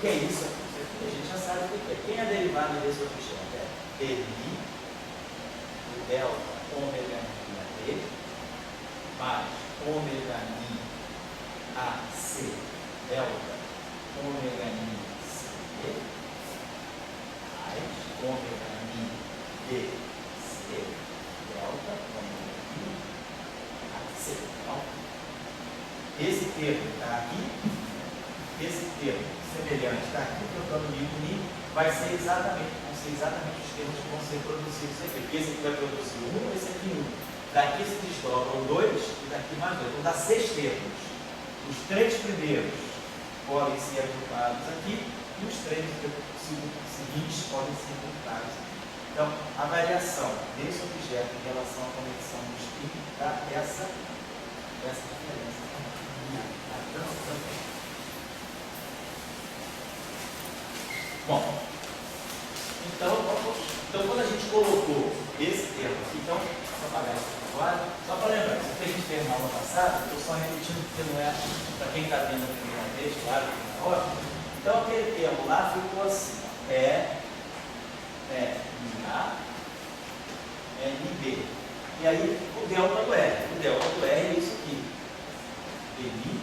que é isso aqui? Isso aqui a gente já sabe o que é. Quem é derivado desse objeto? É dmi do delta ômega mi AD mais ômega mi AC delta ômega mi CD mais ômega mi DC delta ômega mi AC. Então, esse termo está aqui, esse termo semelhante está aqui, trocando mi com mi, vão ser exatamente os termos que vão ser produzidos aqui. Porque esse aqui vai produzir 1, esse aqui 1. Daqui se desdobram 2 e daqui mais 2. Então dá 6 termos. Os 3 primeiros podem ser agrupados aqui e os 3 seguintes podem ser agrupados aqui. Então, a variação desse objeto em relação à conexão do spin dá essa diferença. Bom, então quando a gente colocou esse termo aqui, então, só apagar isso agora, só para lembrar, isso que a gente fez na aula passada, estou só repetindo porque não é, para quem está vendo a primeira vez, claro que não é ótimo. Então, aquele termo lá ficou assim, A, NB. E aí, o delta do R. O delta do R é isso aqui. DI,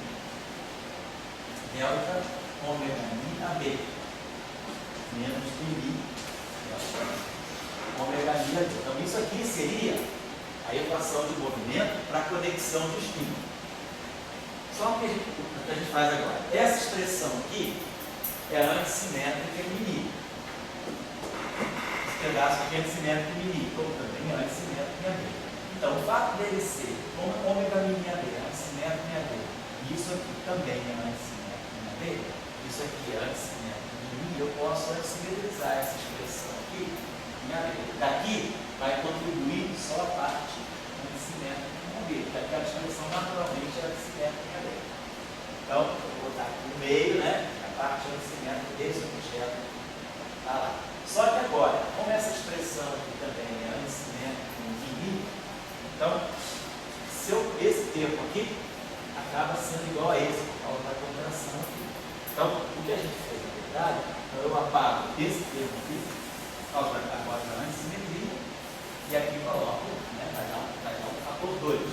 delta, ômega mi AB. Menos DI, delta, ômega mi AB. Então, isso aqui seria a equação de movimento para a conexão de spin. Só o que a gente faz agora. Essa expressão aqui é antissimétrica em mi. Esse pedaço aqui é antissimétrico em mi, como também é antissimétrico em AB. Então, o fato dele ser ômega mi AB é antissimétrico em AB, e isso aqui também é antissimétrico em AB, isso aqui é antissimétrico em mi, eu posso antissimetrizar essa expressão aqui em AB. Daqui vai contribuir só a parte antissimétrica em AB, porque aquela expressão naturalmente é antissimétrica em AB. Então, eu vou botar aqui no meio, né, a parte antissimétrica desse objeto está lá. Só que agora, como essa expressão aqui também é antissimétrica em mi, então, esse termo aqui acaba sendo igual a esse, a outra contração aqui. Então, o que a gente fez, na verdade, eu apago esse termo aqui, agora a antissimetria, e aqui coloco, né, vai dar um fator 2.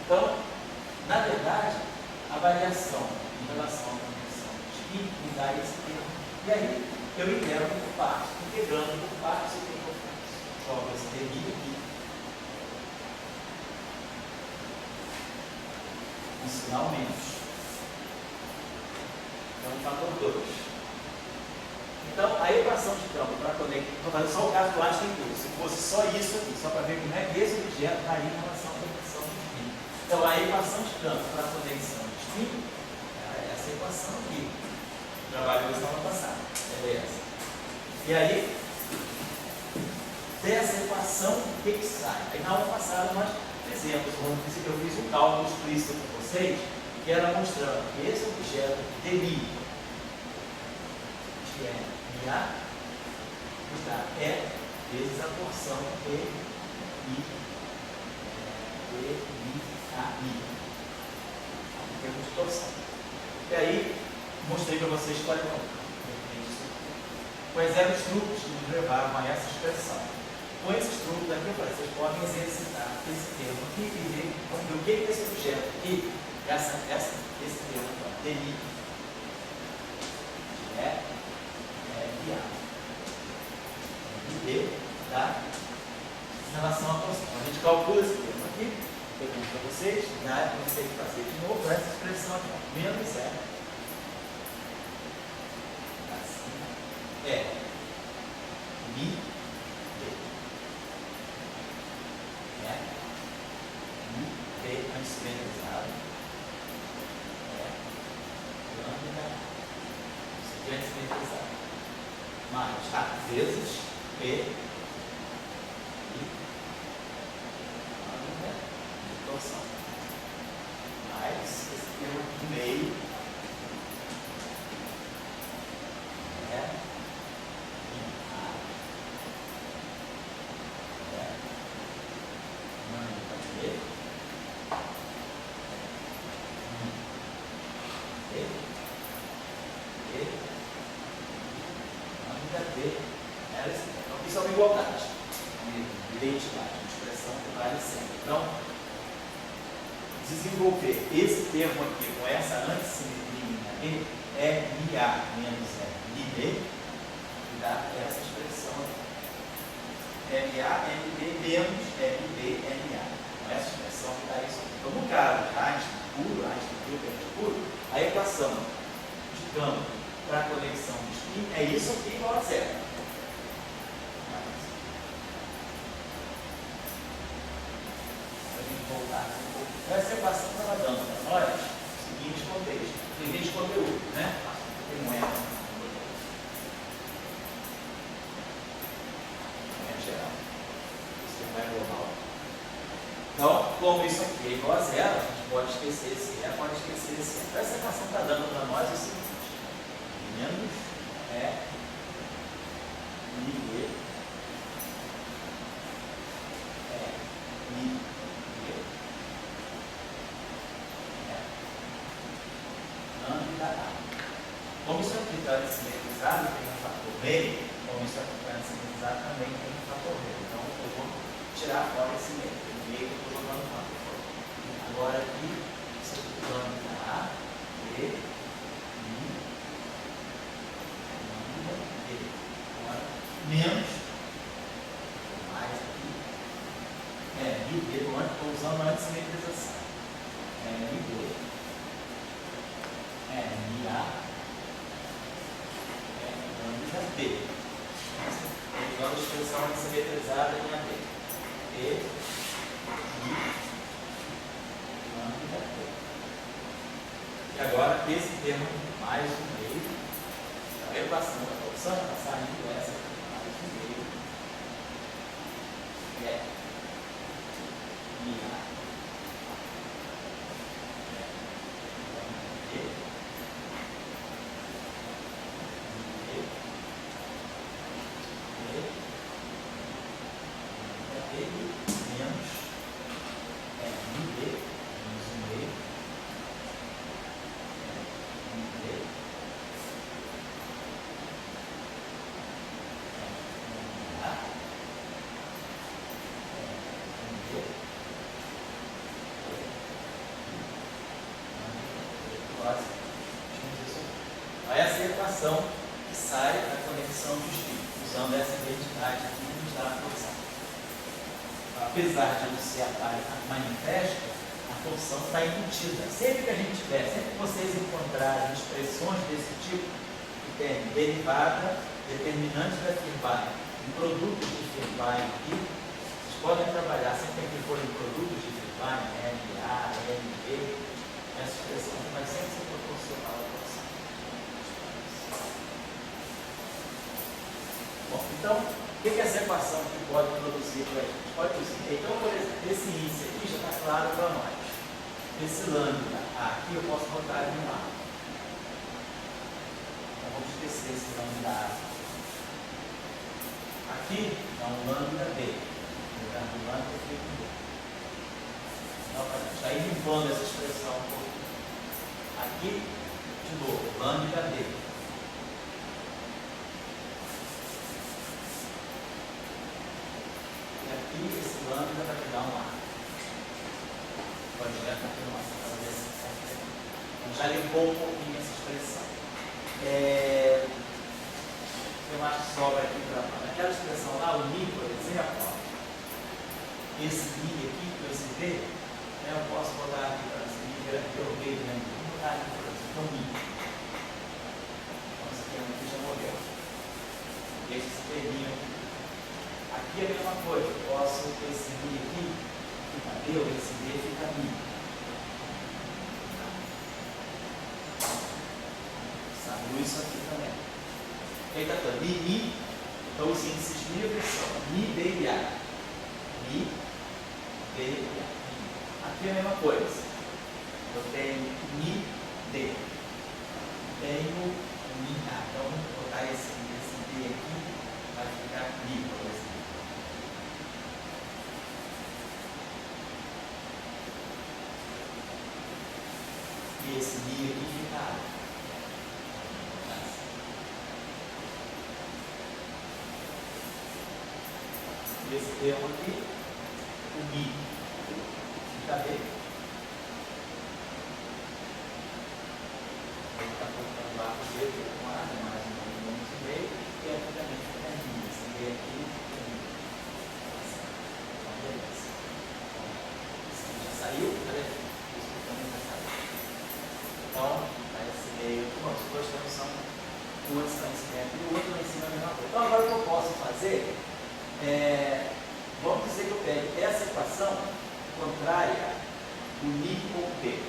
Então, na verdade, a variação em relação à conexão de spin me dá esse termo. E aí, eu integro por partes. Integrando por partes, o que eu faço? Jogo esse termo aqui. Um sinal menos. Então, fator 2. Então, a equação de campo para conectar, vou fazer só o caso do Einstein tudo. Se fosse só isso aqui, só para ver como é que esse objeto estaria em relação à conexão de spin. Então, a equação de campo para a conexão de spin é essa equação aqui. Trabalho da semana passada. É essa. E aí, dessa equação, o que sai? Aí, na aula passada, nós fizemos, eu fiz um cálculo explícito com vocês, que era mostrando que esse objeto DMI, que é MA, está vezes a porção EMI, em termos de torção. E aí, mostrei para vocês quais eram os truques que nos levaram a essa expressão. Com esses truques aqui, eu falei, vocês podem exercitar esse termo aqui e ver o que é esse objeto aqui, esse termo aqui, DI, que é viável. D tá? Em relação à torção. A gente calcula esse termo aqui, eu pergunto para vocês, né? Eu sei fazer de novo essa expressão aqui, menos zero. Mi D. Mi D antissimetrizado. Lambda. Isso aqui é antissimetrizado. Mais vezes P e lambda de torção. Mais esse termo aqui no meio. igualdade, identidade, uma expressão que vale sempre. Então, desenvolver esse termo aqui com essa antissimetria em RA menos RB, dá essa expressão aqui. RA, NB menos RB, NA. Com essa expressão que dá isso aqui. Então, no caso de Einstein puro, Einstein puro, a equação de campo para a conexão de spin é isso aqui igual a zero. Para a gente voltar aqui um pouco. Essa equação estava dando para nós o seguinte contexto. Seguinte conteúdo, né? Tem moeda. Geral. Isso não é global. Então, como isso aqui é igual a zero, a gente pode esquecer esse E, pode esquecer esse E. Essa equação está dando para nós o seguinte: menos MB lambda A. Como isso aqui está simetrizado, tem um fator meio, como isso aqui está simetrizado, também tem um fator meio. Então, eu vou tirar fora esse meio, o meio que eu estou jogando fora. Agora aqui, isso aqui é lambda A, B, I, lambda B. Agora, menos, mais aqui, MB, estou usando a antissimetrização. MB, MA, lambda B. Usando a expressão antissimetrizada em AB. E, lambda B. E agora, esse termo mais um meio, a equação da torção está saindo essa mais um meio. IA. Essa é a equação que sai da conexão de espírito, usando essa identidade aqui que nos dá a torção. Apesar de não ser a manifesta, a torção está embutida. Sempre que a gente tiver, sempre que vocês encontrarem expressões desse tipo, que tem derivada, determinante da Firmware, em produtos de Firmware aqui, vocês podem trabalhar sempre que forem produtos de Firmware, NA, NB, essa expressão vai sempre ser proporcional à torção. Bom, então, o que essa equação aqui pode produzir para a gente? Pode produzir. Então, por exemplo, esse índice aqui já está claro para nós. Esse lambda aqui eu posso botar ele no A. Então, vamos esquecer esse lambda A. Aqui é um lambda B. No lugar do lambda eu fico B. Novamente, está limpando essa expressão um pouco. Aqui, de novo, lambda B. Aqui esse lambda vai te dar um A. Pode já continuar, para ver se então, já limpou um pouquinho essa expressão. Eu acho que sobra aqui para aquela expressão lá, o Mi, por exemplo, ó, esse Mi aqui, esse V, eu posso botar aqui para esse Mi, que eu vejo, né? Vou botar aqui para esse Mi. Então, esse termo aqui já morreu. Deixa esse terminho aqui. Aqui é a mesma coisa, eu posso ter esse Mi aqui, fica B, ou esse B fica Mi. Sabe isso aqui também. Eita, Mi, Mi, então os índices livres são Mi, B e A. Mi, B e A. Aqui é a mesma coisa. Eu tenho Mi, D. Tenho Mi, A. Então, vou botar esse D aqui, vai ficar Mi, por exemplo. E esse Mi aqui fica A. esse termo aqui, o mi fica B. Ele está colocando lá o B, com A, mais um menos e meio, e aqui também fica mi. Esse B aqui fica mi. Então, beleza. Esse aqui já saiu, cadê? Esse aqui também já saiu. Então, esse meio aqui, bom, os dois termos são, um está em cima e o outro lá em cima é a mesma coisa. Então, agora o que eu posso fazer vamos dizer que eu pego essa equação contrária do mi com B.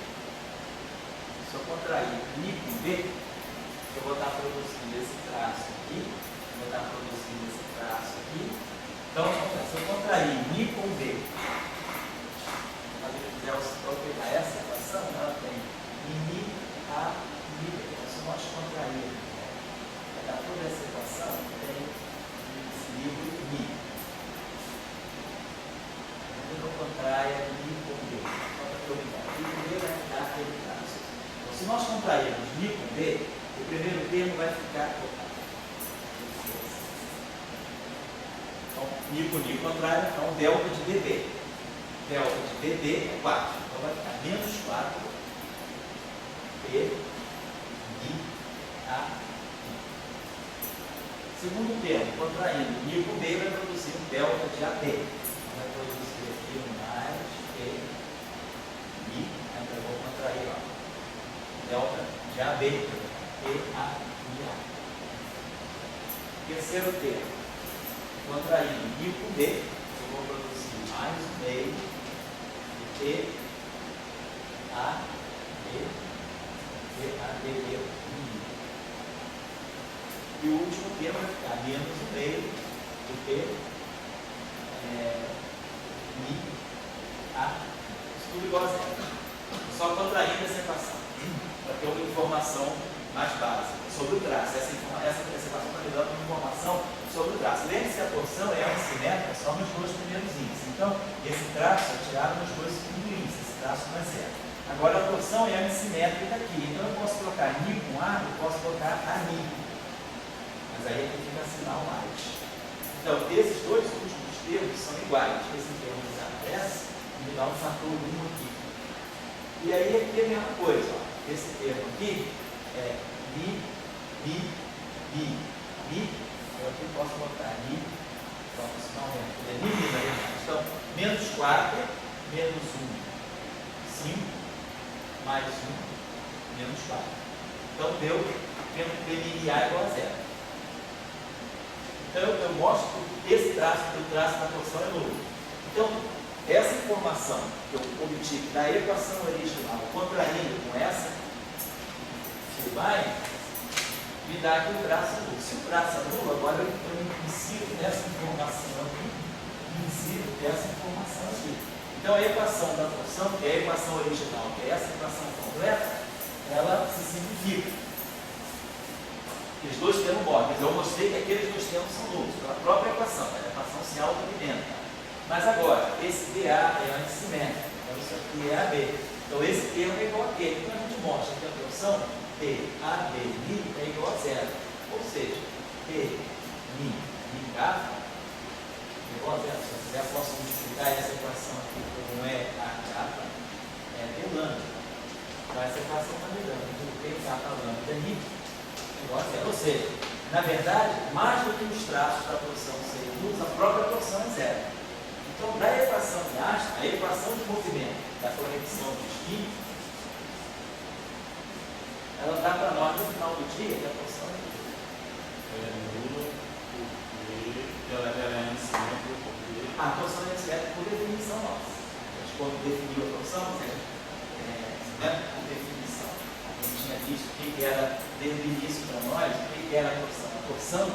Se eu contrair mi com B, eu vou estar produzindo esse traço aqui, vou estar produzindo esse traço aqui. Então, se eu contrair mi com B, se eu pegar essa equação, ela tem mi a mi B. Então, se nós contrairmos toda essa equação, tem esse livro mi. Eu contraia mi com B. Só para que eu ligar. Mi com B vai ficar aquele traço. Então, se nós contrairmos mi com B, o primeiro termo vai ficar cortado. Então, mi com mi contrário, então delta de BB. Delta de BB é 4. Então vai ficar menos 4 P mi a mi. Segundo termo, contraindo mi com B, vai produzir um delta de AB. Vai produzir aqui um mais P mi, então eu vou contrair ó, delta de AB, P A mi A. Terceiro termo, contraindo mi com B, eu vou produzir mais um meio de P A B, P A B B mi. E o último termo vai ficar menos um meio de P mi a. Isso tudo igual a zero. Só contraindo essa equação para ter uma informação mais básica sobre o traço. Essa equação está me dando uma informação sobre o traço. Lembre-se que a torção é assimétrica só nos dois primeiros índices. Então, esse traço é tirado nos dois segundos índices. Esse traço não é zero. Agora, a torção é assimétrica aqui. Então, eu posso colocar ni com A, eu posso colocar a ni. Mas aí aqui fica sinal mais. Então, esses dois últimos termos são iguais. Esse termo desaparece e me dá um fator 1 aqui. E aí aqui é a mesma coisa. Ó. Esse termo aqui é mi, mi, mi, mi. Eu aqui posso botar mi, então o sinal é mi, mi, né? Então, menos 4, menos 1, 5, mais 1, menos 4. Então, deu PMIA igual a zero. Então, eu mostro que esse traço, o traço da torção é nulo. Então, essa informação que eu obtive da equação original, contraindo com essa filmagem, me dá aqui o traço nulo. Se o traço é nulo, agora eu insiro essa informação aqui, insiro essa informação aqui. Então, a equação da torção, que é a equação original, que é essa equação completa, ela se simplifica. Os dois termos mortos. Eu mostrei que aqueles dois termos são nulos, pela própria equação. A equação se auto-alimenta. Mas agora, esse BA é assimétrico. Então, isso aqui é AB. Então, esse termo é igual a aquele. Então, a gente mostra que a torção PAB mi é igual a zero. Ou seja, P mi gafa é igual a zero. Se eu quiser, posso multiplicar essa equação aqui como é a gafa, é B lambda. Então, essa equação está me dando que o P gafa lambda mi igual a zero. Ou seja, na verdade, mais do que os traços da torção serem nulos, a própria torção é zero. Então, da equação de Einstein, a equação de movimento da conexão de spin, ela dá para nós no final do dia que a torção é nula. É nula porque ela é assimétrica porque... A torção é assimétrica por definição nossa. A gente, quando definiu a torção, por definição, a gente tinha visto o que era, desde o início para nós, o que era a torção. A torção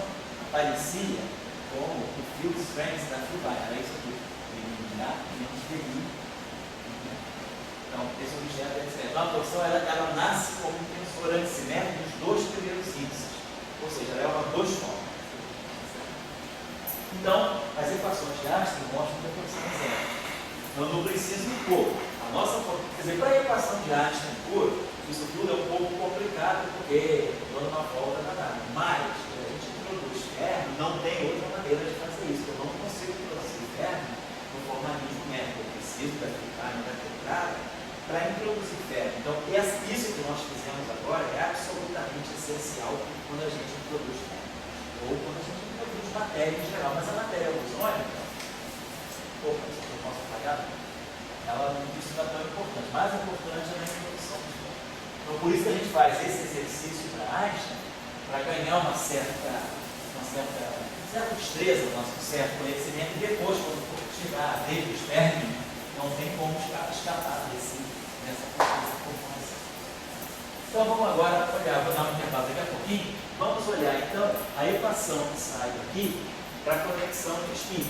aparecia como o field strength da filmagem. Era isso aqui. Menos DI. Então, esse objeto é assimétrico. Então, a torção ela nasce como um tensor assimétrico dos dois primeiros índices. Ou seja, ela é uma dois formas. Então, as equações de Einstein mostram que a torção é zero. Então, não preciso impor. A nossa, quer dizer, para a equação de Einstein pura, isso tudo é um pouco complicado, porque dando uma volta danada. Mas, a gente introduz ferro, não tem outra maneira de fazer isso. Eu não consigo introduzir essencial quando a gente introduz técnicas, ou quando a gente introduz matéria em geral, mas a matéria ozônica, isso eu posso pagar, ela não é tão importante, mais importante é na introdução dos técnicos. Então, por isso que a gente faz esse exercício para Einstein, para ganhar uma certa destreza, um certo conhecimento, e depois, quando for chegar a ver os términos, não tem como escapar dessa conformação. Então vamos agora olhar, vou dar um intervalo daqui a pouquinho, vamos olhar então a equação que sai aqui para a conexão de spin.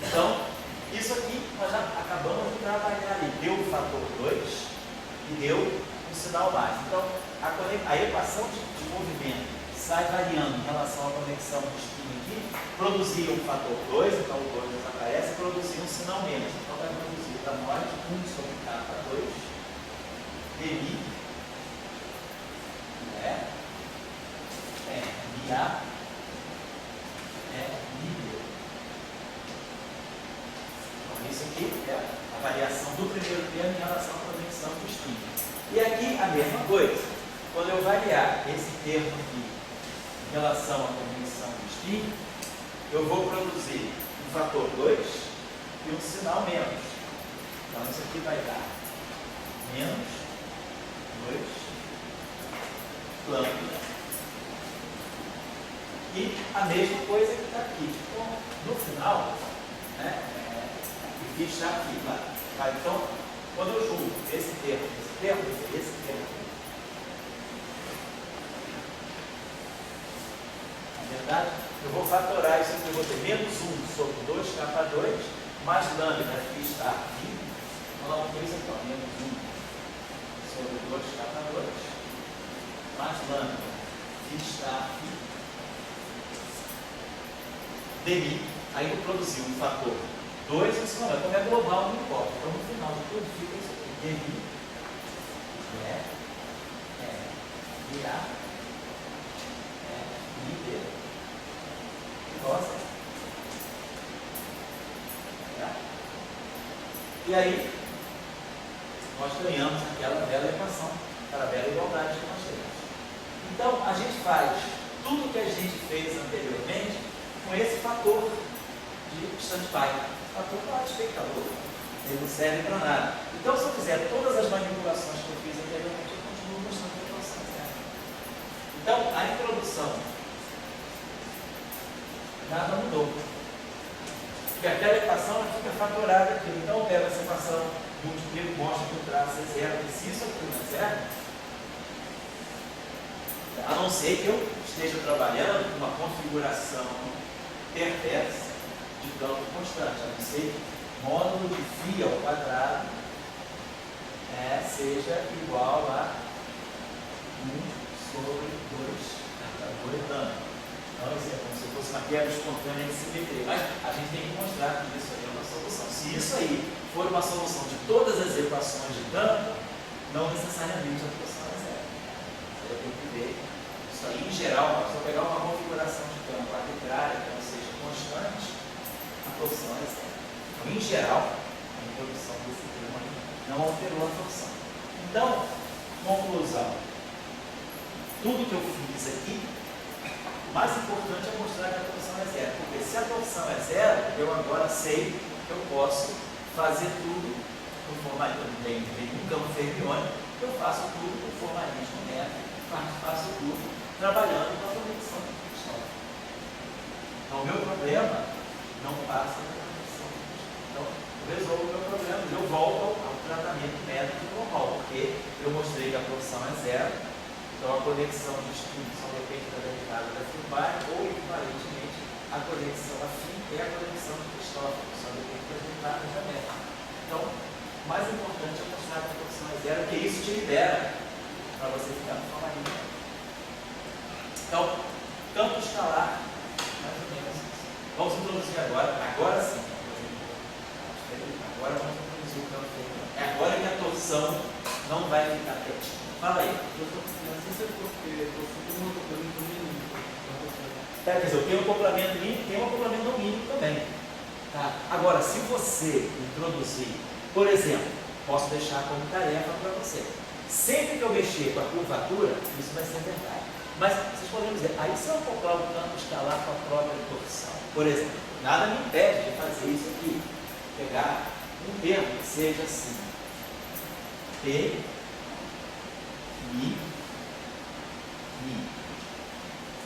Então, isso aqui nós já acabamos de trabalhar ali, deu o fator 2 e deu um sinal mais. Então, a equação de movimento sai variando em relação à conexão de spin aqui, produzia um fator 2, então o 2 desaparece, e produzia um sinal menos. Então vai produzir para nós 1 sobre K2 dmi MA nível. Então isso aqui é a variação do primeiro termo em relação à conexão de spin. E aqui a mesma coisa. Quando eu variar esse termo aqui em relação à conexão de spin, eu vou produzir um fator 2 e um sinal menos. Então isso aqui vai dar menos 2 lambda. E a mesma coisa que está aqui. Então, no final, o que está aqui, tá? Então, quando eu junto esse termo, na verdade, eu vou fatorar isso aqui, eu vou ter menos 1 sobre 2K2 mais lambda que está aqui. Vamos lá, vamos ter isso aqui, ó, menos 1 sobre 2K2 mais lambda que está aqui. dmi, aí eu produzi um fator 2 e como é global, não importa. Então no final de tudo fica isso aqui, dmi dA dB. Nossa. E aí nós ganhamos aquela bela equação, aquela bela igualdade que nós temos. Então a gente faz tudo que a gente fez anteriormente com esse fator de stand-by, fator para espectador, ele não serve para nada. Então, se eu fizer todas as manipulações que eu fiz anteriormente, eu continuo mostrando a equação certa. Então, a introdução, nada mudou. Porque aquela equação ela fica fatorada aqui. Então, eu pego essa equação, multiplico, mostro que o traço é zero, e se isso aqui não é zero, a não ser que eu esteja trabalhando com uma configuração perversa de campo constante, a não ser que módulo de φ ao quadrado seja igual a 1 sobre 2 lambda. Então, isso é como se fosse uma quebra espontânea de simetria. Mas a gente tem que mostrar que isso aí é uma solução. Se isso aí for uma solução de todas as equações de campo, não necessariamente a equação é zero. Você tem que ver isso aí em geral. Se eu pegar uma configuração de campo arbitrária, que não seja constante, a torção é zero. Então, em geral, a introdução desse termo aí não alterou a torção. Então, conclusão. Tudo que eu fiz aqui, o mais importante é mostrar que a torção é zero. Porque se a torção é zero, eu agora sei que eu posso fazer tudo no formalismo. Tem um campo fermiônico, eu faço tudo no formalismo métrico, faço tudo trabalhando com a conexão de Kirchhoff. Então, o meu problema não passa da conexão de Kirchhoff. Então, eu resolvo o meu problema e eu volto ao tratamento métrico normal, porque eu mostrei que a torção é zero. Então, a conexão de spin só depende da derivada da Fulbright, ou, equivalentemente, a conexão afim é a conexão de Kirchhoff, que só depende da derivada da métrica. Então, o mais importante é mostrar que a torção é zero, porque isso te libera para você ficar no formalismo. Então, campo escalar, mais ou menos isso. Vamos introduzir agora sim. Agora vamos introduzir o campo fermiônico. É agora que a torção não vai ficar quietinha. Fala aí. Não sei se é porque eu fui um complemento mínimo. Quer dizer, eu tenho um complemento mínimo e tenho um complemento não mínimo também. Tá? Agora, se você introduzir, por exemplo, posso deixar como tarefa para você. Sempre que eu mexer com a curvatura, isso vai ser verdade. Mas vocês podem dizer, aí se eu acoplar o campo escalar com a própria torção, por exemplo, nada me impede de fazer isso aqui. Pegar um termo que seja assim. T, Mi, Mi.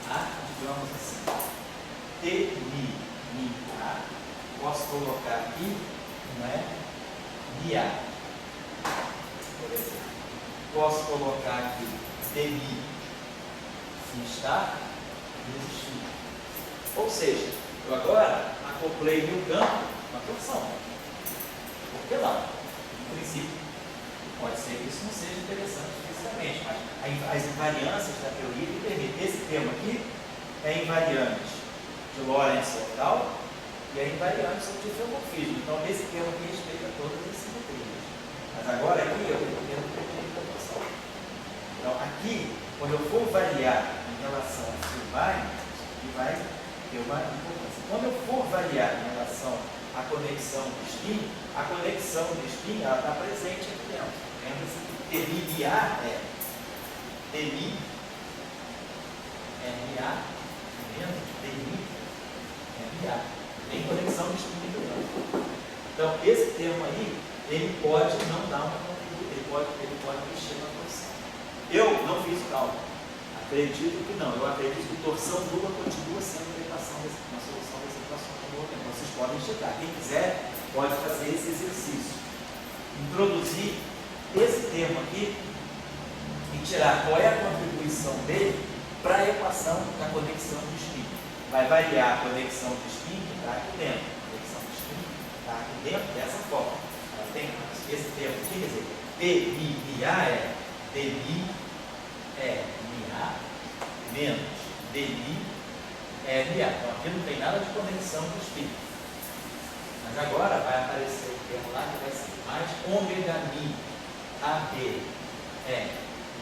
Tá? Digamos assim. T, Mi, Mi, tá? Posso colocar aqui, não é? Mi, A. Por exemplo. Posso colocar aqui T, Mi. Está existindo. Ou seja, eu agora acoplei meu campo na torção. Por que não? No princípio, pode ser que isso não seja interessante fisicamente, mas as invariâncias da teoria me permitem. Esse termo aqui é invariante de Lorentz local e é invariante sobre geomorfismo. Então, esse termo aqui respeita todas as simetrias. Mas agora aqui eu tenho o termo da torção. Então, aqui, quando eu for variar em relação a Silvine, vai ter uma importância. Quando eu for variar em relação à conexão do spin, a conexão do spin está presente aqui dentro. Lembra-se que TMIA é TMI, MA, TMI, MA. Tem conexão do spin aqui dentro. Então, esse termo aí, ele pode não dar uma contribuição, ele pode mexer na torção. Eu não fiz cálculo. Acredito que não. Eu acredito que torção nula continua sendo uma solução dessa equação do movimento. Vocês podem checar. Quem quiser pode fazer esse exercício. Introduzir esse termo aqui e tirar qual é a contribuição dele para a equação da conexão do spin. Vai variar a conexão do spin que está aqui dentro. A conexão do spin está aqui dentro dessa forma. Ela tem esse termo aqui, quer dizer, TMIA é DMI é MA menos DMI é MA. Então aqui não tem nada de conexão do spin. Mas agora vai aparecer o termo lá que vai ser mais ômega mi AB é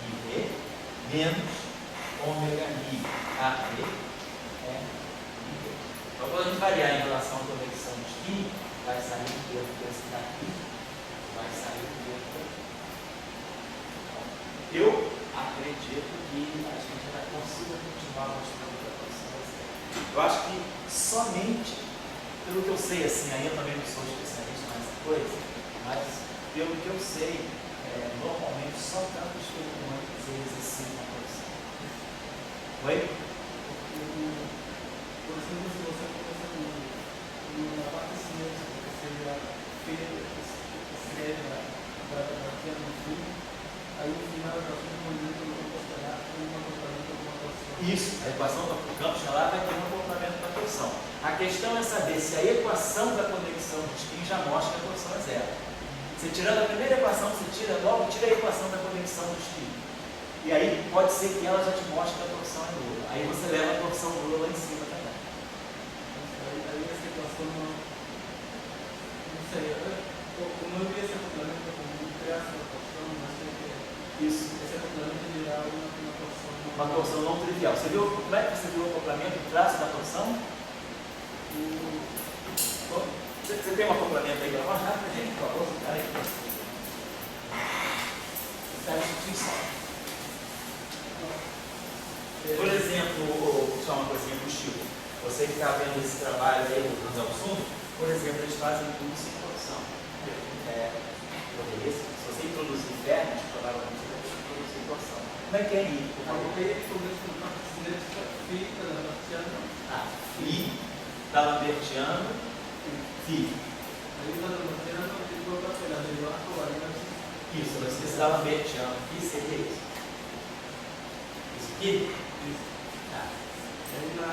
IV menos ômega mi AB é IV. Então quando a gente variar em relação à conexão do spin, vai sair o termo desse daqui, vai sair o termo daqui. Eu acredito que a gente ainda consiga continuar mostrando a torção. Eu acho que somente, pelo que eu sei, assim, aí eu também não sou especialista nessa coisa, mas pelo que eu sei, normalmente só tanto experimentos eles exercitam a torção. Oi? Por exemplo, se você começa na parte cinética, que seria da terra do fim, aí no final da equação do movimento do campo escalar tem um acoplamento com uma torção. Isso, a equação do campo escalar vai ter um acoplamento da torção. A questão é saber se a equação da conexão do spin já mostra que a torção é zero. Você tirando a primeira equação, você tira a equação da conexão do spin. E aí pode ser que ela já te mostre que a torção é nula. Aí você leva a torção nula lá em cima também. Aí essa equação não sei, como eu vi esse acoplamento como traço da torção, não sei o que é. Isso. Esse acoplamento geral é uma torção. Uma torção não trivial. Você viu, como é que você viu o acoplamento do traço da torção? Você tem um acoplamento aí para mostrar para a gente, por favor? Cara aí. Está em instituição. Por exemplo, só uma coisinha para o Chico. Você que está vendo esse trabalho aí do Zelsum, por exemplo, eles fazem tudo sem torção. Se você introduzir ferros, provavelmente você vai introduzir torção. Como é que é isso? Porque ele começa com uma cinética fica da Lambertiano. Fi da Lambertiano, Fi. Aí da Lambertiano ele coloca pela derivada covariante. Isso, você está Lambertiano, Fi seria isso. Isso aqui? Isso. Aí na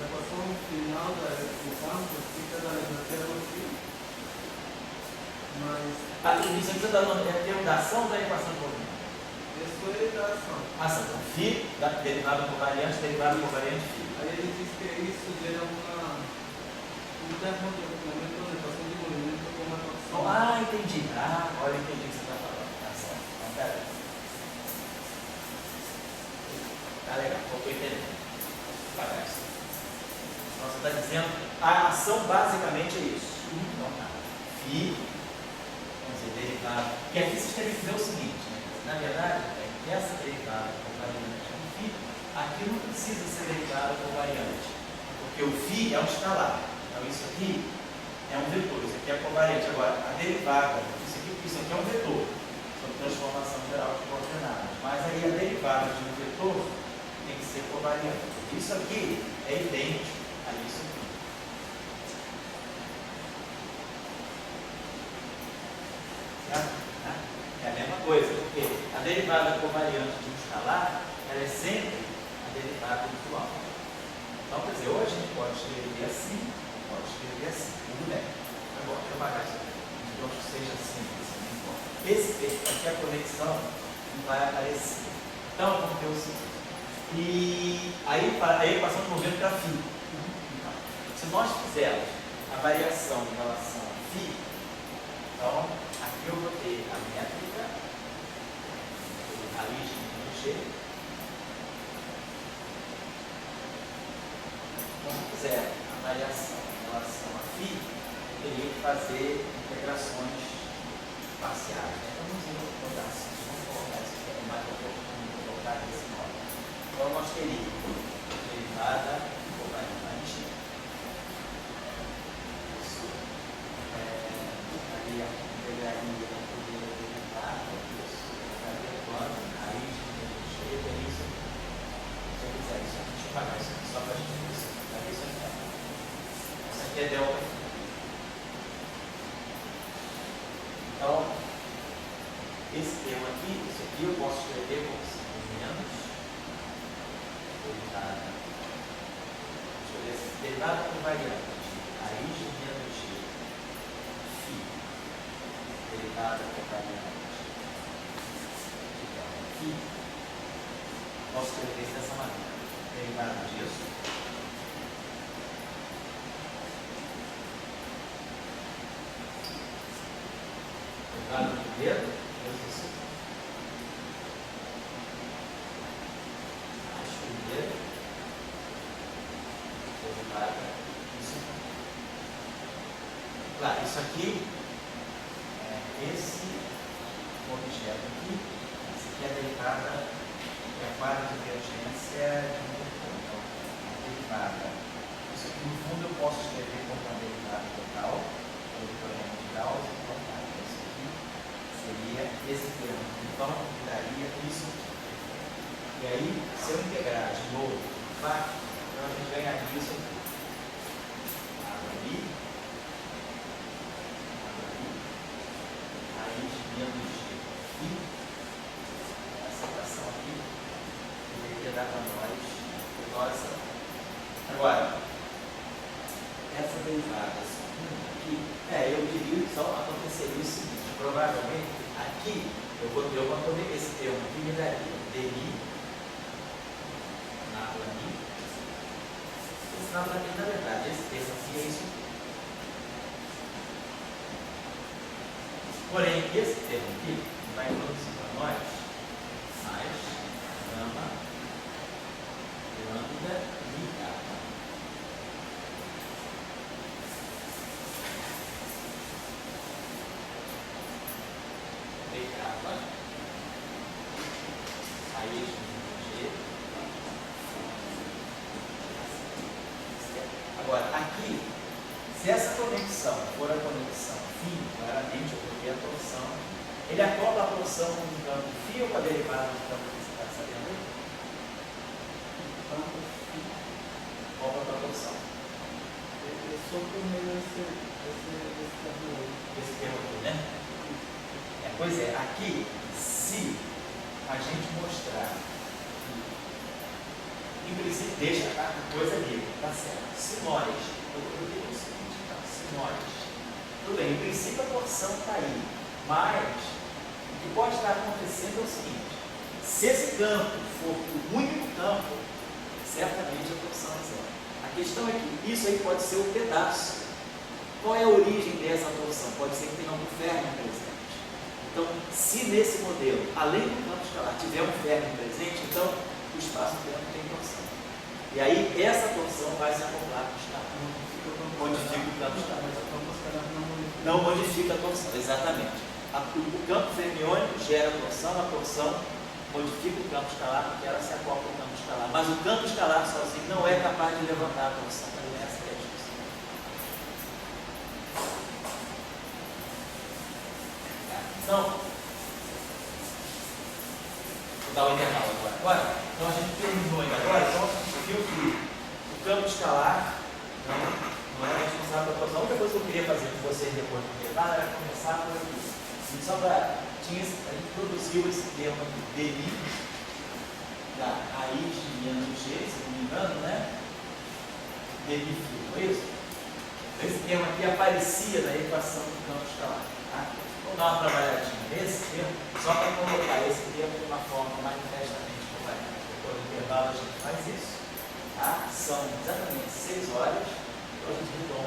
equação final do campo fica da Lambertiano Fi. Mas. Isso aqui está dando a termo da ação da equação de movimento. Isso é da ação. Ação. Então, Fi, derivado covariante, derivado covariante, Fi. Aí ele diz que isso gera um termo de acoplamento na equação de movimento com uma torção. Entendi. Agora eu entendi o que você está falando. Tá certo. Então, pera aí. Tá legal, estou entendendo. Parece. Então, você está dizendo, a ação basicamente é isso. Então, tá. Fi, vamos dizer, derivado. Porque aqui vocês têm que ver o seguinte, né? Na verdade, essa derivada covariante de Fi aqui não precisa ser derivada por variante, porque o φ é um escalar. Então isso aqui é um vetor, isso aqui é covariante. Agora, a derivada, isso aqui é um vetor, sobre transformação geral de coordenadas. Mas aí a derivada de um vetor tem que ser covariante. Isso aqui é idêntico a isso aqui. É a mesma coisa, porque a derivada covariante de um escalar, ela é sempre a derivada virtual. Então, quer dizer, ou a gente pode escrever assim, ou pode escrever assim, tudo bem. Agora, deixa eu apagar isso aqui. Digamos que seja simples, não importa. Esse texto aqui, a conexão, não vai aparecer. Então, vamos ter o seguinte. E aí passamos o movimento para φ. Então, se nós fizermos a variação em relação a φ, então, aqui eu vou ter a métrica, raiz de G. Quando eu fizer a variação em relação a φ, eu teria que fazer integrações parciais. Então, vamos botar assim, vamos colocar isso aqui, é mais oportuno colocar desse modo. Então, nós teríamos derivada covariante. Isso integraria a primeira derivada, isso ficaria quando raiz de G é isso. Se eu fizer isso aqui, deixa eu apagar isso aqui só para a gente ver isso. Isso aqui é delta. Então, esse termo aqui, isso aqui eu posso escrever como menos derivada. Deixa eu ver se derivada covariante. Raiz de menos G. Φ. Derivada covariante. Φ. Posso escrever isso dessa maneira. Derivada disso. Derivada do primeiro. Isso. Mais primeiro. Derivada. Isso. Claro, isso aqui é esse objeto aqui. Esse aqui é a derivada, é a quadra de divergência de um vetor. Então, a derivada. Isso aqui, no fundo, eu posso escrever como uma derivada total, ou do teorema de Gauss, então, isso aqui seria esse termo. Então, daria isso aqui. E aí, se eu integrar de novo o facto, então a gente ganharia isso aqui. Água ali, raiz menos G. E essa equação aqui deveria dar para nós. Agora, essa derivada aqui, eu diria que só aconteceria o seguinte: provavelmente aqui eu vou ter esse termo aqui, me daria dmi nada ali. Esse nada aqui, na verdade, esse termo aqui é isso aqui. Porém, esse termo aqui vai produzir para nós mais gama lambda e gama. Gama, raiz de G. Agora, aqui, se essa conexão for a conexão φ, claramente eu coloquei a torção, ele acopla a torção com o campo φ ou com a derivada do campo que você está sabendo aí? Campo φ, acopla a torção. Eu só por meio desse tabuleiro. Esse termo aqui, né? Pois é, aqui, se a gente mostrar que, em princípio, deixa a coisa ali, tá certo? Se nós, eu digo o seguinte, tá? Se nós, tudo bem, em princípio a torção está aí, mas o que pode estar acontecendo é o seguinte: se esse campo for o único campo, certamente a torção é zero. A questão é que isso aí pode ser um pedaço. Qual é a origem dessa torção? Pode ser que tenha um ferro presente. Então, se nesse modelo, além do campo escalar, tiver um ferro presente, então o espaço-tempo tem torção. E aí, essa torção vai se acoplar com o escalar. Modifica o campo escalar. Não modifica a torção, exatamente. O campo fermiônico gera torção, a torção modifica o campo escalar porque ela se acopla ao campo escalar. Mas o campo escalar sozinho não é capaz de levantar a tensão. Essa é a discussão. Então, vou dar o intervalo agora. Então a gente terminou ainda agora. Então a gente viu que o campo escalar não era responsável pela produção. A única coisa que eu queria fazer com vocês depois do intervalo era começar por aqui. E só para. A gente produziu esse termo de DI, da raiz de menos G, se não me engano, né? DI fio, foi isso? Esse termo aqui aparecia na equação do campo escalar. Tá? Vamos dar uma trabalhadinha nesse termo, só para colocar esse termo de uma forma manifestamente correta. Depois do intervalo a gente faz isso. Tá? São exatamente 6 horas, então a gente retoma